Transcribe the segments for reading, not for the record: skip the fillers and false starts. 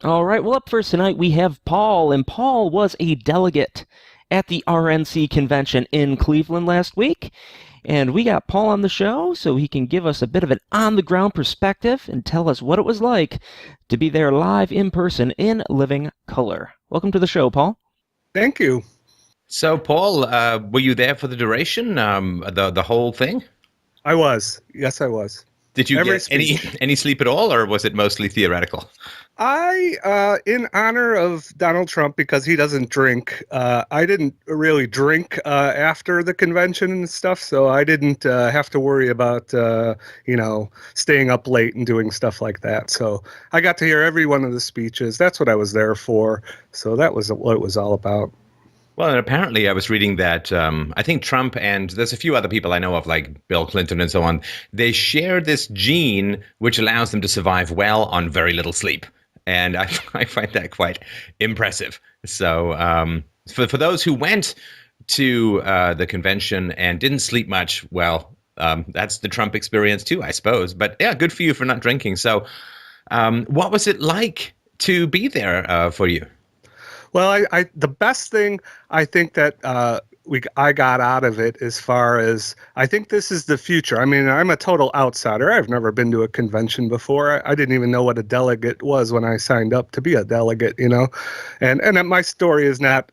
All right, well, up first tonight we have Paul, and Paul was a delegate at the RNC convention in Cleveland last week. And we got Paul on the show so he can give us a bit of an on the ground perspective and tell us what it was like to be there live in person in living color. Welcome to the show, Paul. Thank you. So, Paul, were you there for the duration, the whole thing? I was. Yes, I was. Did you Every get speech. any sleep at all, or was it mostly theoretical? In honor of Donald Trump, because he doesn't drink, I didn't really drink after the convention and stuff, so I didn't have to worry about, staying up late and doing stuff like that. So I got to hear every one of the speeches. That's what I was there for. So that was what it was all about. Well, and apparently I was reading that I think Trump and there's a few other people I know of, like Bill Clinton and so on, they share this gene which allows them to survive well on very little sleep. And I find that quite impressive. So for those who went to the convention and didn't sleep much, well, that's the Trump experience too, I suppose. But yeah, good for you for not drinking. So what was it like to be there for you? Well, I the best thing I think that I got out of it, as far as I think this is the future. I mean, I'm a total outsider. I've never been to a convention before. I didn't even know what a delegate was when I signed up to be a delegate, and my story is not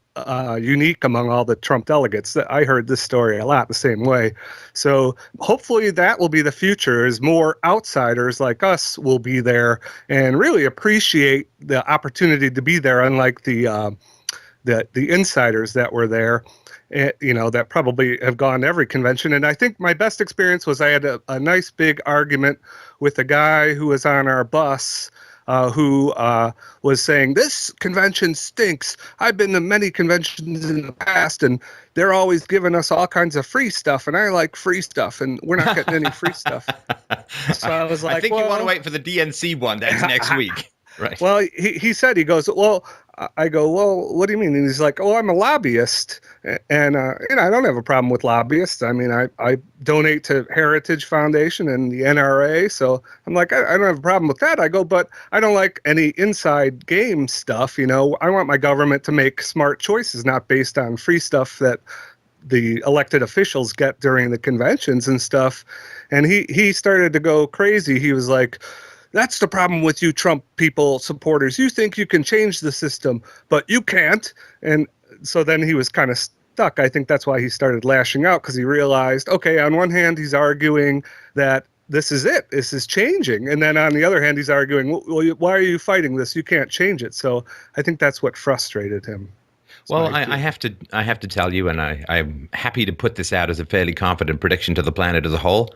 unique among all the Trump delegates. I heard this story a lot the same way. So hopefully that will be the future, is more outsiders like us will be there and really appreciate the opportunity to be there, unlike the insiders that were there, that probably have gone to every convention. And I think my best experience was I had a nice big argument with a guy who was on our bus, who was saying, this convention stinks. I've been to many conventions in the past, and they're always giving us all kinds of free stuff, and I like free stuff, and we're not getting any free stuff. So I was like, I think you want to wait for the DNC one. That's next week. Right. Well, he said, he goes, well, I go, well, what do you mean? And he's like, oh, I'm a lobbyist. And, I don't have a problem with lobbyists. I mean, I donate to Heritage Foundation and the NRA. So I'm like, I don't have a problem with that. I go, but I don't like any inside game stuff. I want my government to make smart choices, not based on free stuff that the elected officials get during the conventions and stuff. And he started to go crazy. He was like, that's the problem with you Trump people supporters. You think you can change the system, but you can't. And so then he was kind of stuck. I think that's why he started lashing out, because he realized, okay, on one hand, he's arguing that this is it. This is changing. And then on the other hand, he's arguing, well, why are you fighting this? You can't change it. So I think that's what frustrated him. Well, I have to tell you, and I'm happy to put this out as a fairly confident prediction to the planet as a whole.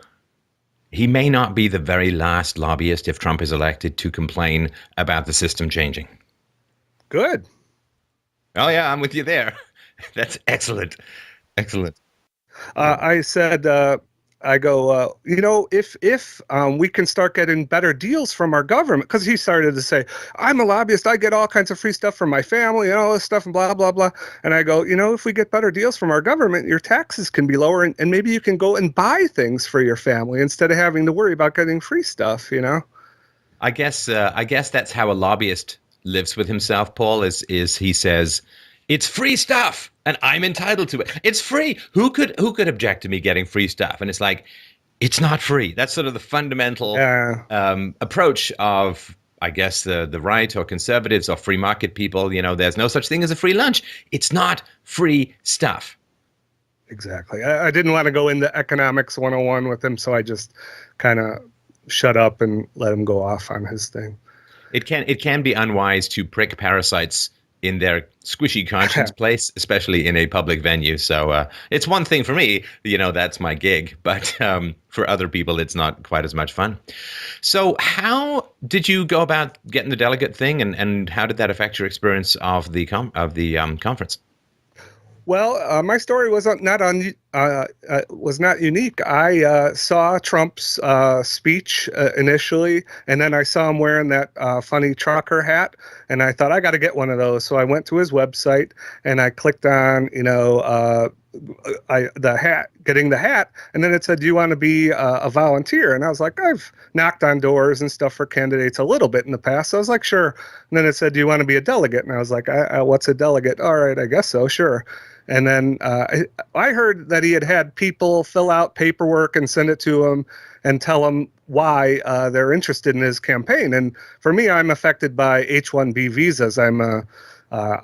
He may not be the very last lobbyist, if Trump is elected, to complain about the system changing. Good. Oh, yeah, I'm with you there. That's excellent. Excellent. I said, I go, if we can start getting better deals from our government, because he started to say, I'm a lobbyist, I get all kinds of free stuff from my family and all this stuff and blah, blah, blah. And I go, if we get better deals from our government, your taxes can be lower, and maybe you can go and buy things for your family instead of having to worry about getting free stuff, I guess that's how a lobbyist lives with himself, Paul, is he says, it's free stuff and I'm entitled to it. It's free. Who could object to me getting free stuff? And it's like, it's not free. That's sort of the fundamental approach of, I guess, the right or conservatives or free market people. There's no such thing as a free lunch. It's not free stuff. Exactly. I didn't want to go into economics 101 with him, so I just kind of shut up and let him go off on his thing. It can be unwise to prick parasites in their squishy conscience place, especially in a public venue. So it's one thing for me, that's my gig. But for other people, it's not quite as much fun. So how did you go about getting the delegate thing, and how did that affect your experience of the conference? Well, my story was not was not unique. I saw Trump's speech initially, and then I saw him wearing that funny trucker hat, and I thought I got to get one of those. So I went to his website and I clicked on, the hat, getting the hat, and then it said, "Do you want to be a volunteer?" And I was like, I've knocked on doors and stuff for candidates a little bit in the past, so I was like, sure. And then it said, "Do you want to be a delegate?" And I was like, "What's a delegate?" "All right, I guess so, sure." And then I heard that he had people fill out paperwork and send it to him and tell him why they're interested in his campaign. And for me, I'm affected by H-1B visas. I'm a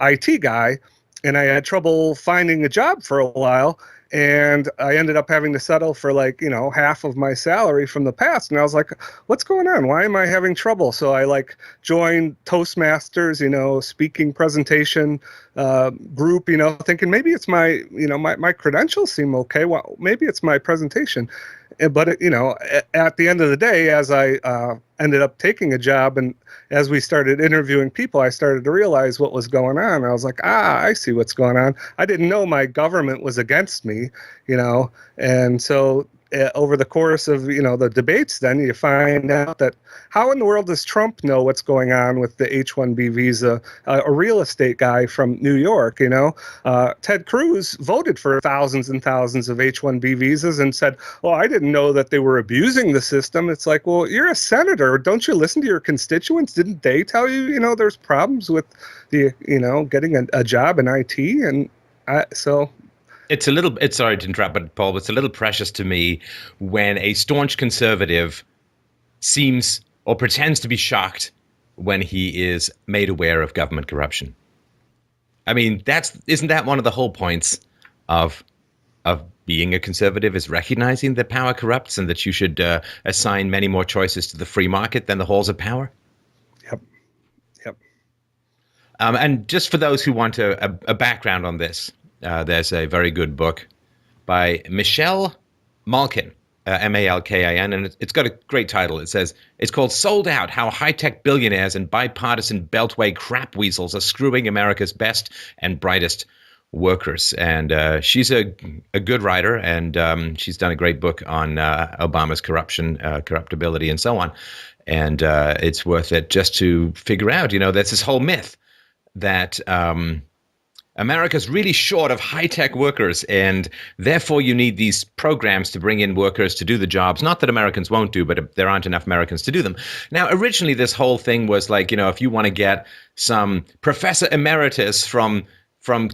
IT guy, and I had trouble finding a job for a while. And I ended up having to settle for half of my salary from the past. And I was like, what's going on? Why am I having trouble? So I joined Toastmasters, speaking presentation group, thinking maybe it's my credentials seem okay. Well, maybe it's my presentation. But, at the end of the day, as I ended up taking a job and as we started interviewing people, I started to realize what was going on. I was like, I see what's going on. I didn't know my government was against me, and so over the course of, the debates, then you find out that how in the world does Trump know what's going on with the H-1B visa? A real estate guy from New York, Ted Cruz voted for thousands and thousands of H-1B visas and said, "Oh, I didn't know that they were abusing the system." It's like, well, you're a senator. Don't you listen to your constituents? Didn't they tell you, there's problems with the, getting a job in IT? And so it's a little, it's sorry to interrupt, but Paul, it's a little precious to me when a staunch conservative seems or pretends to be shocked when he is made aware of government corruption. I mean, isn't that one of the whole points of being a conservative, is recognizing that power corrupts and that you should assign many more choices to the free market than the halls of power? Yep. And just for those who want a background on this, there's a very good book by Michelle Malkin, Malkin, and it's got a great title. It says, it's called Sold Out, How High-Tech Billionaires and Bipartisan Beltway Crap Weasels Are Screwing America's Best and Brightest Workers. And she's a good writer, and she's done a great book on Obama's corruption, corruptibility, and so on. And it's worth it just to figure out, there's this whole myth that America's really short of high-tech workers, and therefore you need these programs to bring in workers to do the jobs. Not that Americans won't do, but there aren't enough Americans to do them. Now, originally, this whole thing was like, if you want to get some professor emeritus from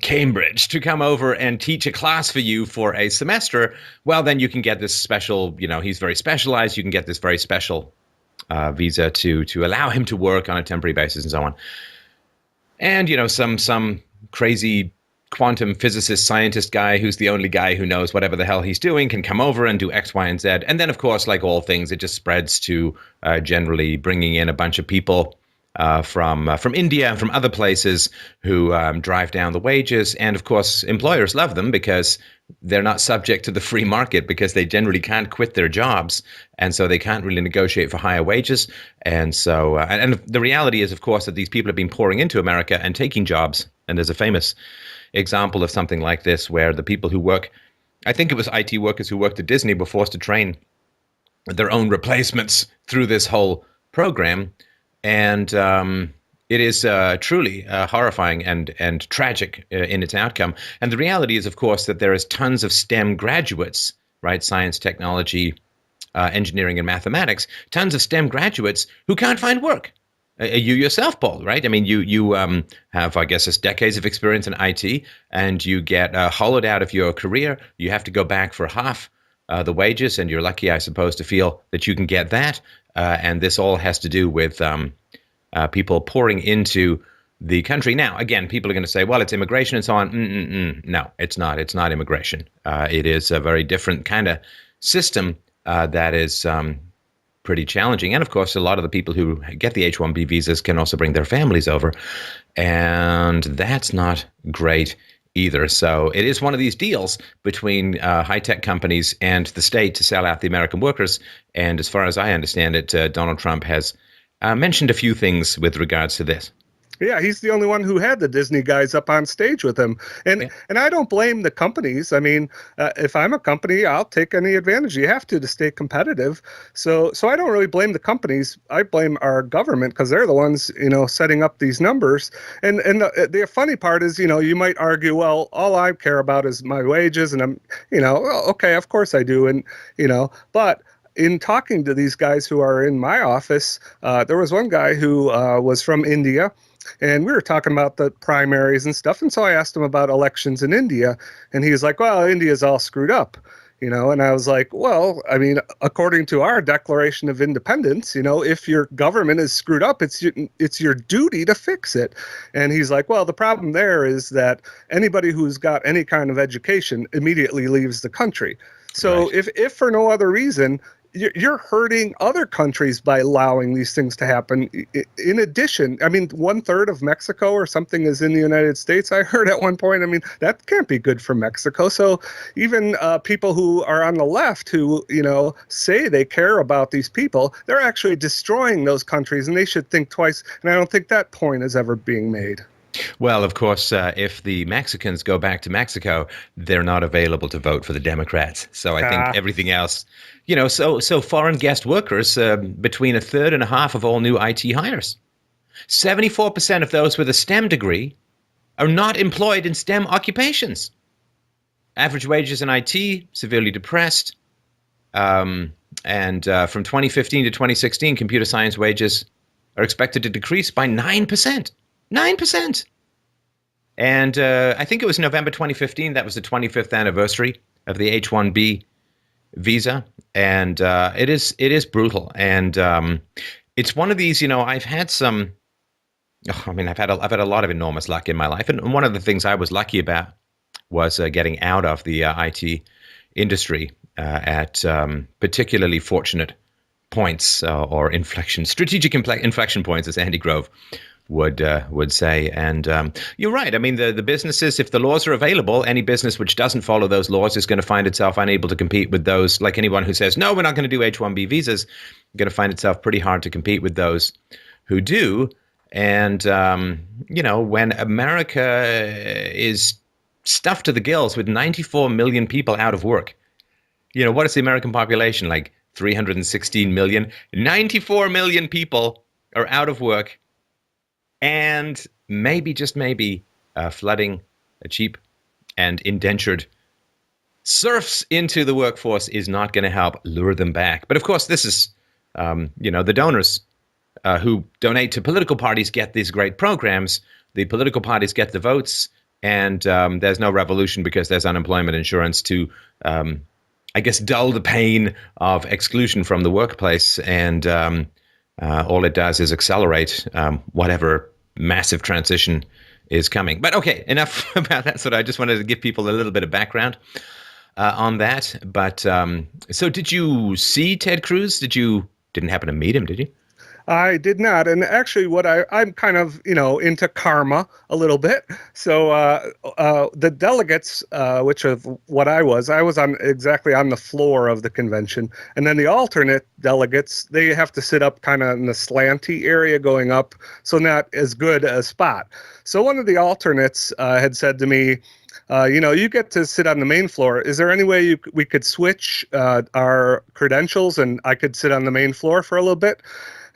Cambridge to come over and teach a class for you for a semester, well, then you can get this special, he's very specialized. You can get this very special visa to allow him to work on a temporary basis and so on. And, some crazy quantum physicist, scientist guy who's the only guy who knows whatever the hell he's doing can come over and do X, Y, and Z. And then, of course, like all things, it just spreads to generally bringing in a bunch of people from India and from other places who drive down the wages. And, of course, employers love them because they're not subject to the free market, because they generally can't quit their jobs. And so they can't really negotiate for higher wages. And so and the reality is, of course, that these people have been pouring into America and taking jobs. And there's a famous example of something like this where the people who work, I think it was IT workers who worked at Disney, were forced to train their own replacements through this whole program. And it is truly horrifying and tragic in its outcome. And the reality is, of course, that there is tons of STEM graduates, right? Science, technology, engineering, and mathematics, tons of STEM graduates who can't find work. You yourself, Paul, right? I mean, you have, I guess, decades of experience in IT, and you get hollowed out of your career. You have to go back for half the wages, and you're lucky, I suppose, to feel that you can get that. And this all has to do with people pouring into the country. Now, again, people are going to say, well, it's immigration and so on. No, it's not. It's not immigration. It is a very different kind of system that is pretty challenging. And of course, a lot of the people who get the H-1B visas can also bring their families over. And that's not great either. So it is one of these deals between high-tech companies and the state to sell out the American workers. And as far as I understand it, Donald Trump has mentioned a few things with regards to this. Yeah, he's the only one who had the Disney guys up on stage with him, and Yeah. and I don't blame the companies. I mean, if I'm a company, I'll take any advantage. You have to stay competitive. So I don't really blame the companies. I blame our government because they're the ones, setting up these numbers. And the funny part is, you might argue, well, all I care about is my wages, and well, okay, of course I do, and but in talking to these guys who are in my office, there was one guy who was from India, and we were talking about the primaries and stuff. And so I asked him about elections in India, and he was like, well, India's all screwed up. And I was like, well, I mean, according to our Declaration of Independence, if your government is screwed up, it's your duty to fix it. And he's like, well, the problem there is that anybody who's got any kind of education immediately leaves the country. So Right. if for no other reason, you're hurting other countries by allowing these things to happen. In addition, I mean, 1/3 of Mexico or something is in the United States. I heard at one point. I mean, that can't be good for Mexico. So even people who are on the left who, say they care about these people, they're actually destroying those countries, and they should think twice. And I don't think that point is ever being made. Well, of course, if the Mexicans go back to Mexico, they're not available to vote for the Democrats. So I think Ah. everything else, so foreign guest workers, between a third and a half of all new IT hires. 74% of those with a STEM degree are not employed in STEM occupations. Average wages in IT, severely depressed. And from 2015 to 2016, computer science wages are expected to decrease by 9%. 9%. And I think it was November 2015. That was the 25th anniversary of the H-1B visa, and it is brutal. And it's one of these. I've had some. Oh, I mean, I've had a lot of enormous luck in my life, and one of the things I was lucky about was getting out of the IT industry at particularly fortunate points or strategic inflection points, as Andy Grove would say. And you're right. I mean, the businesses, if the laws are available, any business which doesn't follow those laws is going to find itself unable to compete with those. Like anyone who says, no, we're not going to do H-1B visas, going to find itself pretty hard to compete with those who do. And, when America is stuffed to the gills with 94 million people out of work, what is the American population? Like 316 million? 94 million people are out of work. And maybe, just maybe, flooding cheap and indentured serfs into the workforce is not going to help lure them back. But of course, this is, the donors who donate to political parties get these great programs. The political parties get the votes, and there's no revolution because there's unemployment insurance to, I guess, dull the pain of exclusion from the workplace. And all it does is accelerate whatever massive transition is coming. But okay, enough about that. So I just wanted to give people a little bit of background on that. But so did you see Ted Cruz? Didn't happen to meet him, did you? I did not. And actually, I'm kind of, into karma a little bit. So the delegates, which of what I was exactly on the floor of the convention. And then the alternate delegates, they have to sit up kind of in the slanty area going up. So not as good a spot. So one of the alternates had said to me, you get to sit on the main floor. Is there any way we could switch our credentials and I could sit on the main floor for a little bit?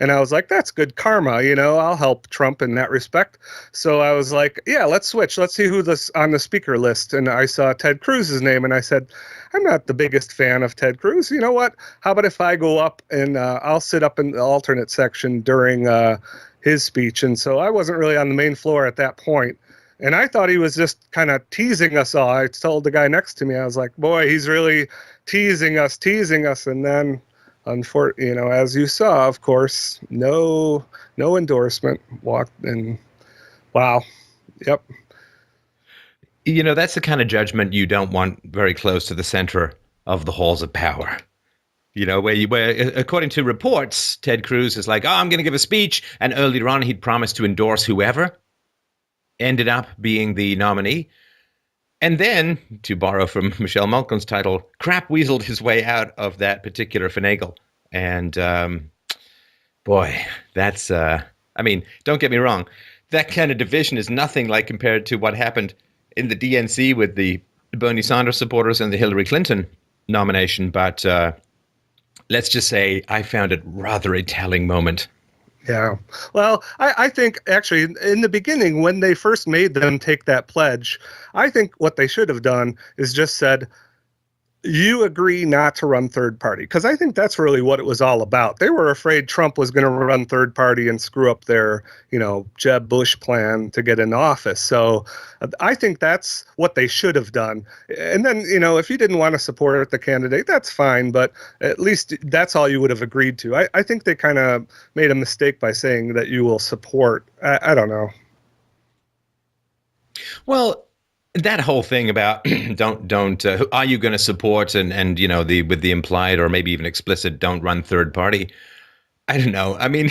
And I was like, that's good karma, I'll help Trump in that respect. So I was like, yeah, let's switch. Let's see who's on the speaker list. And I saw Ted Cruz's name, and I said, I'm not the biggest fan of Ted Cruz. You know what? How about if I go up and I'll sit up in the alternate section during his speech? And so I wasn't really on the main floor at that point. And I thought he was just kind of teasing us all. I told the guy next to me, I was like, boy, he's really teasing us. And then, as you saw, of course, no endorsement. Walked and wow, yep. That's the kind of judgment you don't want very close to the center of the halls of power. Where according to reports, Ted Cruz is like, oh, I'm going to give a speech. And earlier on, he'd promised to endorse whoever ended up being the nominee. And then, to borrow from Michelle Malkin's title, crap weaseled his way out of that particular finagle. And boy, that's, don't get me wrong. that kind of division is nothing like compared to what happened in the DNC with the Bernie Sanders supporters and the Hillary Clinton nomination. But let's just say I found it rather a telling moment. Yeah. Well, I think actually in the beginning, when they first made them take that pledge, I think what they should have done is just said, you agree not to run third party, because I think that's really what it was all about. They were afraid Trump was going to run third party and screw up their, Jeb Bush plan to get in office. So I think that's what they should have done. And then, if you didn't want to support the candidate, that's fine. But at least that's all you would have agreed to. I think they kind of made a mistake by saying that you will support. I don't know. Well, that whole thing about don't are you going to support and the with the implied or maybe even explicit don't run third party? I don't know. I mean,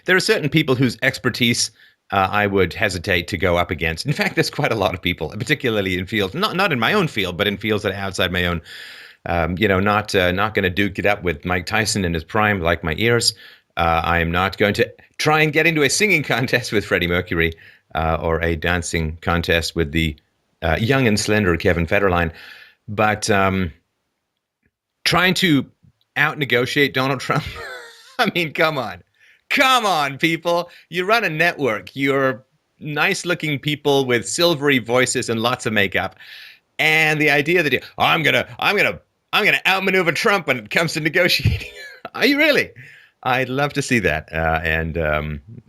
there are certain people whose expertise I would hesitate to go up against. In fact, there's quite a lot of people, particularly in fields not in my own field, but in fields that are outside my own. Not going to duke it up with Mike Tyson in his prime, like my ears. I am not going to try and get into a singing contest with Freddie Mercury. Or a dancing contest with the young and slender Kevin Federline. But trying to out-negotiate Donald Trump, I mean, come on. Come on, people. You run a network. You're nice-looking people with silvery voices and lots of makeup. And the idea that I'm gonna outmaneuver Trump when it comes to negotiating. Are you really? I'd love to see that.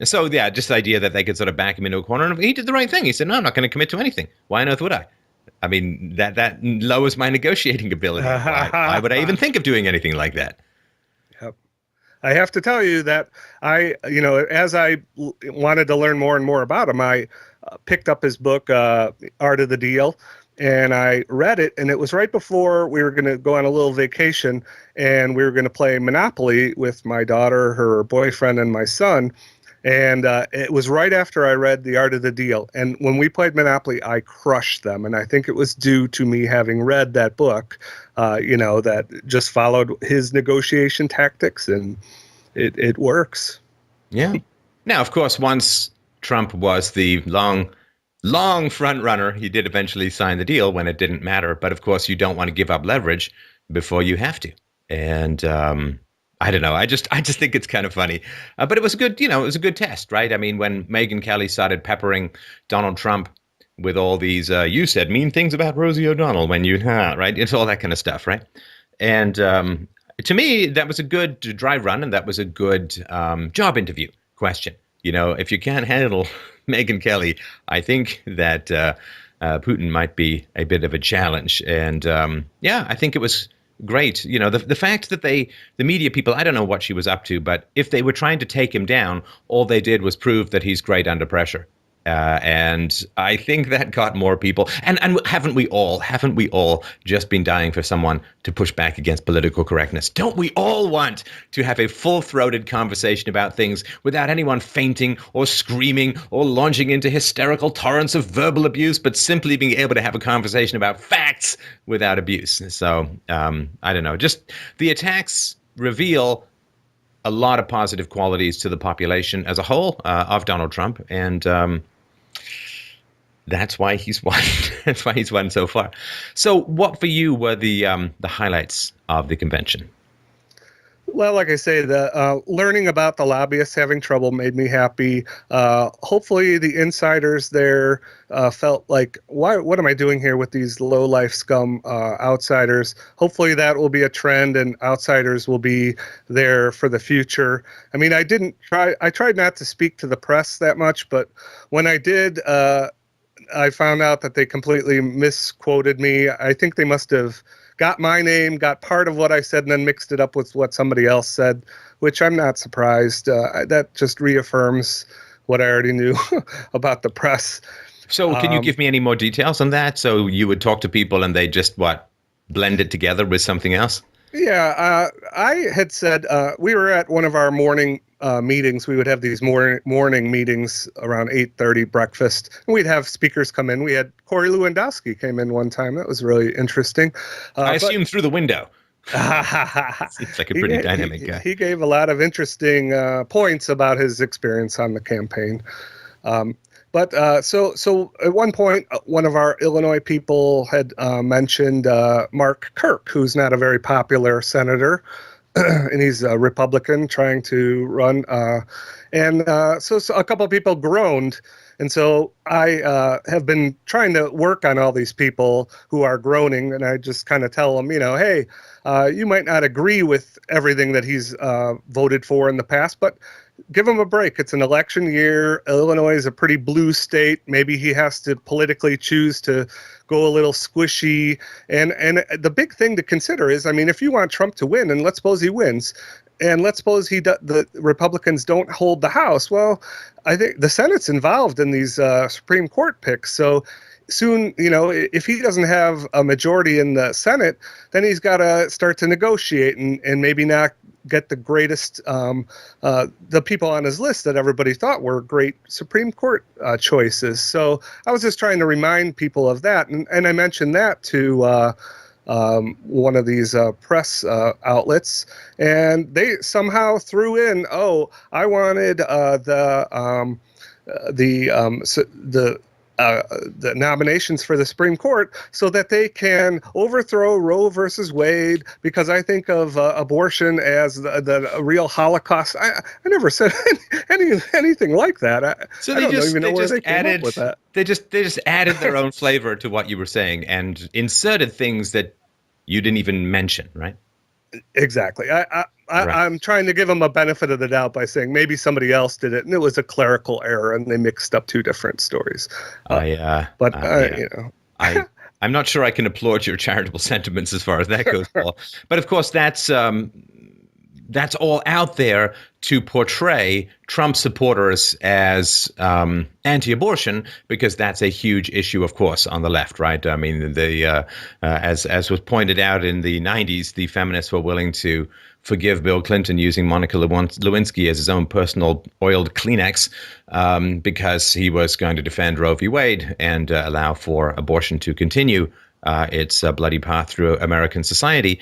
So, yeah, just the idea that they could sort of back him into a corner. And he did the right thing. He said, no, I'm not going to commit to anything. Why on earth would I? I mean, that lowers my negotiating ability. Why would I even think of doing anything like that? Yep. I have to tell you that as I wanted to learn more and more about him, I picked up his book, Art of the Deal. And I read it, and it was right before we were going to go on a little vacation, and we were going to play Monopoly with my daughter, her boyfriend, and my son. And it was right after I read The Art of the Deal. And when we played Monopoly, I crushed them. And I think it was due to me having read that book, that just followed his negotiation tactics, and it works. Yeah. Now, of course, once Trump was the long front runner, he did eventually sign the deal when it didn't matter. But of course, you don't want to give up leverage before you have to. And I don't know. I just think it's kind of funny. But it was a good test, right? I mean, when Megyn Kelly started peppering Donald Trump with all these, you said mean things about Rosie O'Donnell when right? It's all that kind of stuff, right? And to me, that was a good dry run, and that was a good job interview question. If you can't handle Megyn Kelly, I think that Putin might be a bit of a challenge. And I think it was great. The fact that the media people, I don't know what she was up to, but if they were trying to take him down, all they did was prove that he's great under pressure. And I think that got more people. And haven't we all just been dying for someone to push back against political correctness? Don't we all want to have a full-throated conversation about things without anyone fainting or screaming or launching into hysterical torrents of verbal abuse, but simply being able to have a conversation about facts without abuse? So I don't know. Just the attacks reveal a lot of positive qualities to the population as a whole of Donald Trump. And that's why he's won. That's why he's won so far. So what for you were the highlights of the convention? Well, like I say, the learning about the lobbyists having trouble made me happy. Hopefully the insiders there felt like, what am I doing here with these low-life scum outsiders? Hopefully that will be a trend, and outsiders will be there for the future. I mean, I tried not to speak to the press that much, but when I did, I found out that they completely misquoted me. I think they must have got my name, got part of what I said, and then mixed it up with what somebody else said, which I'm not surprised. That just reaffirms what I already knew about the press. So can you give me any more details on that? So you would talk to people and they just, blend it together with something else? Yeah, I had said we were at one of our morning meetings. We would have these morning meetings around 8:30 breakfast, and we'd have speakers come in. We had Corey Lewandowski came in one time. That was really interesting. I assume through the window. Seems like a pretty dynamic guy. He gave a lot of interesting points about his experience on the campaign. So at one point, one of our Illinois people had mentioned Mark Kirk, who's not a very popular senator, and he's a Republican trying to run. So a couple of people groaned. And so I have been trying to work on all these people who are groaning, and I just kind of tell them, hey, you might not agree with everything that he's voted for in the past, but give him a break. It's an election year. Illinois is a pretty blue state. Maybe he has to politically choose to go a little squishy. And the big thing to consider is, if you want Trump to win, and let's suppose he wins, and let's suppose the Republicans don't hold the House, well, I think the Senate's involved in these Supreme Court picks. So soon, if he doesn't have a majority in the Senate, then he's got to start to negotiate and maybe not get the greatest, the people on his list that everybody thought were great Supreme Court choices. So I was just trying to remind people of that. And I mentioned that to one of these press outlets, and they somehow threw in, I wanted the nominations for the Supreme Court so that they can overthrow Roe versus Wade, because I think of abortion as the real Holocaust. I never said anything like that. I don't even know where they came up with that. They just added their own flavor to what you were saying and inserted things that you didn't even mention, right? Exactly. I'm trying to give them a benefit of the doubt by saying maybe somebody else did it, and it was a clerical error, and they mixed up two different stories. I'm not sure I can applaud your charitable sentiments as far as that goes, Paul. But of course, that's all out there to portray Trump supporters as anti-abortion, because that's a huge issue, of course, on the left, right? As was pointed out in the 90s, the feminists were willing to forgive Bill Clinton using Monica Lewinsky as his own personal oiled Kleenex because he was going to defend Roe v. Wade and allow for abortion to continue its bloody path through American society.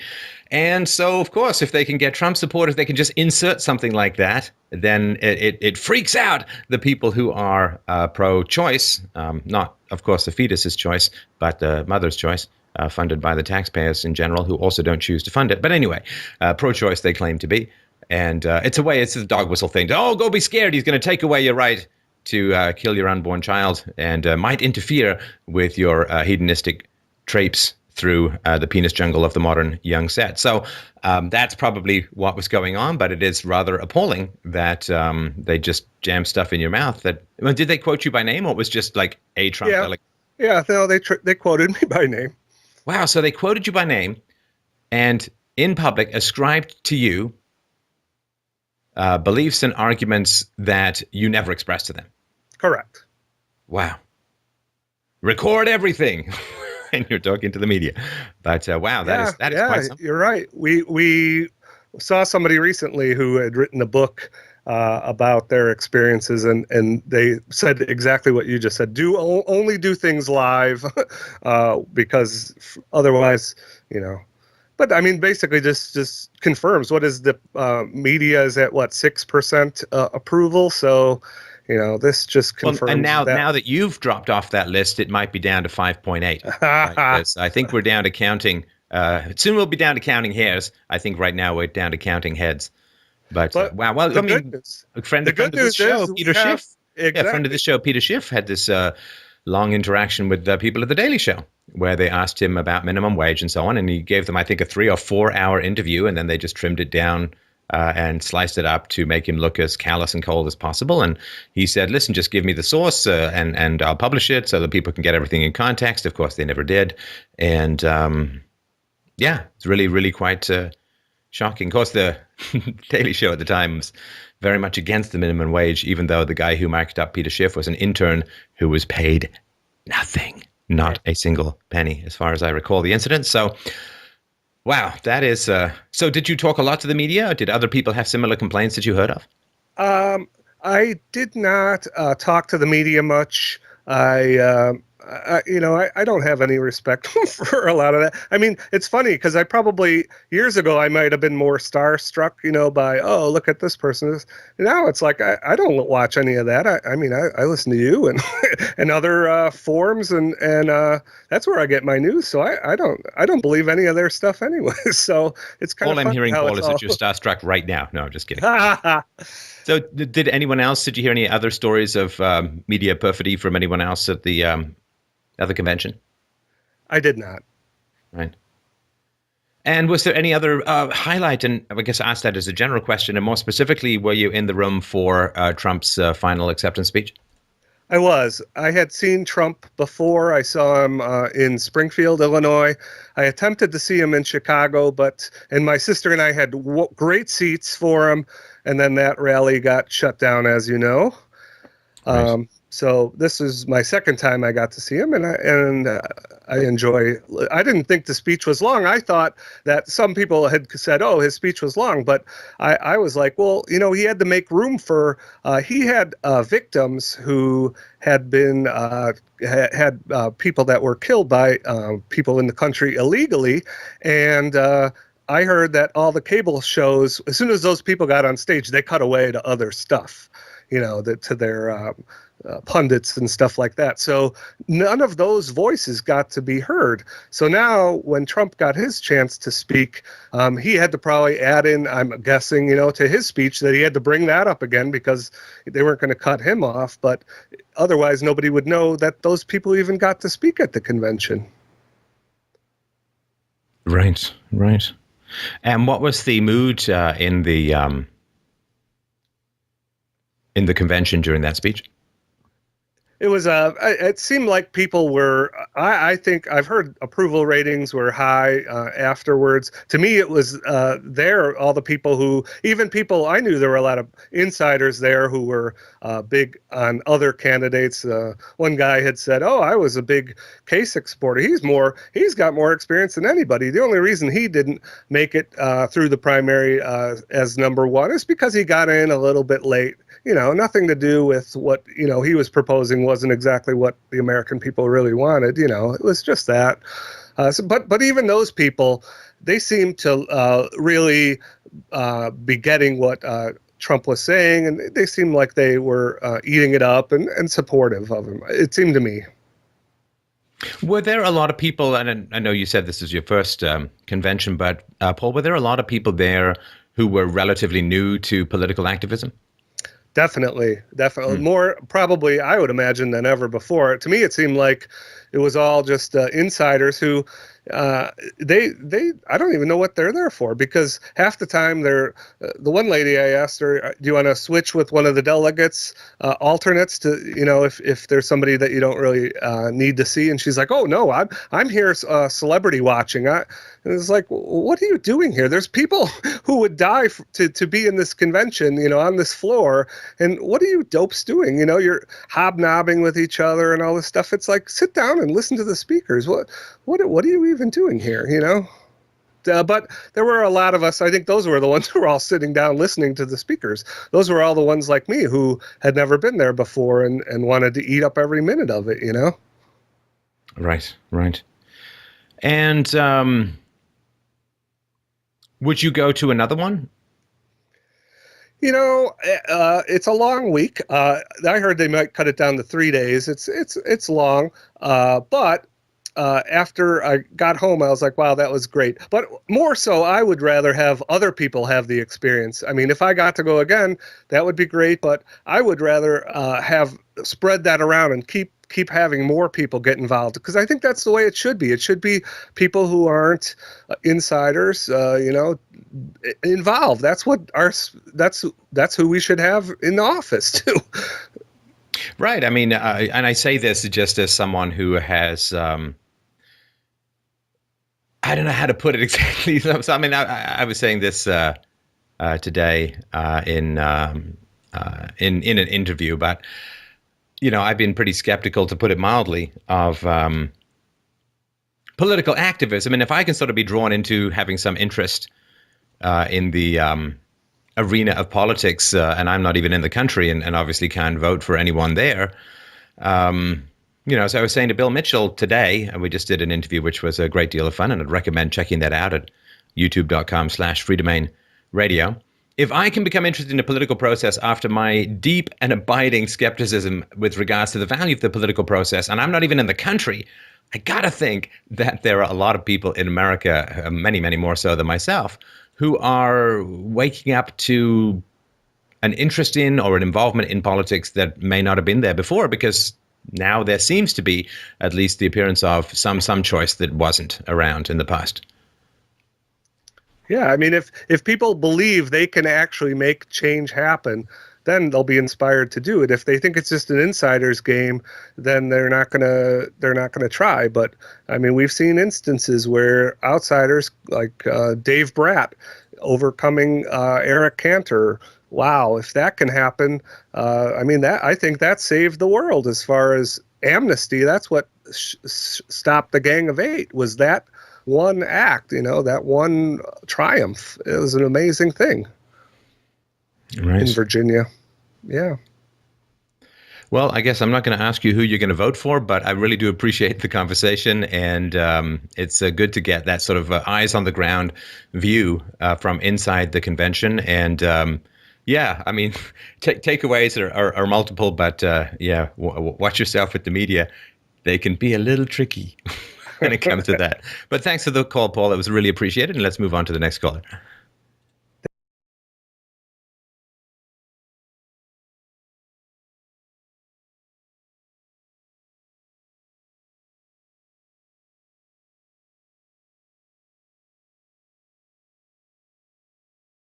And so, of course, if they can get Trump supporters, they can just insert something like that. Then it freaks out the people who are pro-choice, not, of course, the fetus's choice, but the mother's choice, funded by the taxpayers in general, who also don't choose to fund it. But anyway, pro-choice they claim to be. And it's a dog whistle thing. Go be scared. He's going to take away your right to kill your unborn child and might interfere with your hedonistic traipse through the penis jungle of the modern young set. So that's probably what was going on, but it is rather appalling that they just jam stuff in your mouth. Did they quote you by name, or it was just like a Trump? Yeah, no, they quoted me by name. Wow, so they quoted you by name and in public ascribed to you beliefs and arguments that you never expressed to them. Correct. Wow. Record everything. And you're talking to the media. But wow, that is quite something. You're right. We saw somebody recently who had written a book about their experiences, and they said exactly what you just said. Only do things live, because otherwise, But basically, just confirms what is the media is at 6% approval. So. This just confirms. And now that you've dropped off that list, it might be down to 5.8. Right? I think we're down to counting. Soon we'll be down to counting hairs. I think right now we're down to counting heads. But wow. Well, a friend of the show, Peter Schiff. Exactly. A friend of the show, Peter Schiff, had this long interaction with people at The Daily Show, where they asked him about minimum wage and so on, and he gave them, I think, a 3 or 4 hour interview, and then they just trimmed it down. And sliced it up to make him look as callous and cold as possible. And he said, listen, just give me the source and I'll publish it so that people can get everything in context. Of course, they never did. And it's really, really quite shocking. Of course, the Daily Show at the time was very much against the minimum wage, even though the guy who marked up Peter Schiff was an intern who was paid nothing, not a single penny, as far as I recall the incident. So wow, that is. So did you talk a lot to the media? Or did other people have similar complaints that you heard of? I did not talk to the media much. I I don't have any respect for a lot of that. I mean, it's funny because I probably years ago I might have been more starstruck, by look at this person. Now it's like I don't watch any of that. I mean, I listen to you and and other forums and that's where I get my news. So I don't believe any of their stuff anyway. So it's kind All of I'm funny hearing, how Paul, it's is all. that you're starstruck right now. No, I'm just kidding. So, did anyone else? Did you hear any other stories of media perfidy from anyone else at the convention? I did not. Right. And was there any other highlight? And I guess I asked that as a general question. And more specifically, were you in the room for Trump's final acceptance speech? I was. I had seen Trump before. I saw him in Springfield, Illinois. I attempted to see him in Chicago, and my sister and I had great seats for him. And then that rally got shut down, as you know. Right. So this is my second time I got to see him, and I enjoy. I didn't think the speech was long. I thought that some people had said, "Oh, his speech was long," but I was like, well, he had to make room for. He had victims who had been had people that were killed by people in the country illegally, and. I heard that all the cable shows, as soon as those people got on stage, they cut away to other stuff, to their pundits and stuff like that. So none of those voices got to be heard. So now when Trump got his chance to speak, he had to probably add in, I'm guessing, to his speech that he had to bring that up again because they weren't going to cut him off. But otherwise, nobody would know that those people even got to speak at the convention. Right. And what was the mood in the convention during that speech? It was it seemed like people were. I think I've heard approval ratings were high afterwards. To me, it was there. All the people even people I knew, there were a lot of insiders there who were big on other candidates. One guy had said, "Oh, I was a big Kasich supporter. He's got more experience than anybody. The only reason he didn't make it through the primary as number one is because he got in a little bit late." Nothing to do with what, he was proposing wasn't exactly what the American people really wanted. It was just that. But even those people, they seemed to really be getting what Trump was saying, and they seemed like they were eating it up and supportive of him. It seemed to me. Were there a lot of people, and I know you said this is your first convention, but Paul, were there a lot of people there who were relatively new to political activism? Definitely. More probably, I would imagine, than ever before. To me, it seemed like it was all just insiders who they I don't even know what they're there for, because half the time they're the one lady, I asked her, do you want to switch with one of the delegates, alternates, to if there's somebody that you don't really need to see, and she's like, oh no, I'm here celebrity watching. And it's like, what are you doing here? There's people who would die to be in this convention, on this floor, and what are you dopes doing? You're hobnobbing with each other and all this stuff. It's like, sit down and listen to the speakers. What are you even doing here? But there were a lot of us. I think those were the ones who were all sitting down listening to the speakers. Those were all the ones like me who had never been there before and wanted to eat up every minute of it. Right. And would you go to another one? It's a long week. I heard they might cut it down to 3 days. It's long, but after I got home, I was like, wow, that was great. But more so, I would rather have other people have the experience. I mean, if I got to go again, that would be great. But I would rather have spread that around and keep having more people get involved, because I think that's the way it should be. It should be people who aren't insiders, involved. That's who we should have in the office too. Right. I mean, and I say this just as someone who has, I don't know how to put it exactly. So, I mean, I was saying this today in an interview, but I've been pretty skeptical, to put it mildly, of political activism. And if I can sort of be drawn into having some interest in the arena of politics, and I'm not even in the country, and obviously can't vote for anyone there, As I was saying to Bill Mitchell today, and we just did an interview, which was a great deal of fun, and I'd recommend checking that out at youtube.com/freedomainradio. If I can become interested in the political process after my deep and abiding skepticism with regards to the value of the political process, and I'm not even in the country, I gotta think that there are a lot of people in America, many, many more so than myself, who are waking up to an interest in or an involvement in politics that may not have been there before, because now there seems to be at least the appearance of some choice that wasn't around in the past. Yeah, I mean, if people believe they can actually make change happen, then they'll be inspired to do it. If they think it's just an insider's game, then they're not gonna try. But I mean, we've seen instances where outsiders like Dave Bratt overcoming Eric Cantor. Wow, if that can happen, I think that saved the world as far as amnesty. That's what stopped the Gang of Eight, was that one act, that one triumph. It was an amazing thing. Right. In Virginia. Yeah. Well, I guess I'm not going to ask you who you're going to vote for, but I really do appreciate the conversation, and it's good to get that sort of eyes on the ground view from inside the convention. And yeah, I mean, takeaways are multiple, but watch yourself with the media. They can be a little tricky when it comes to that. But thanks for the call, Paul. It was really appreciated. And let's move on to the next caller.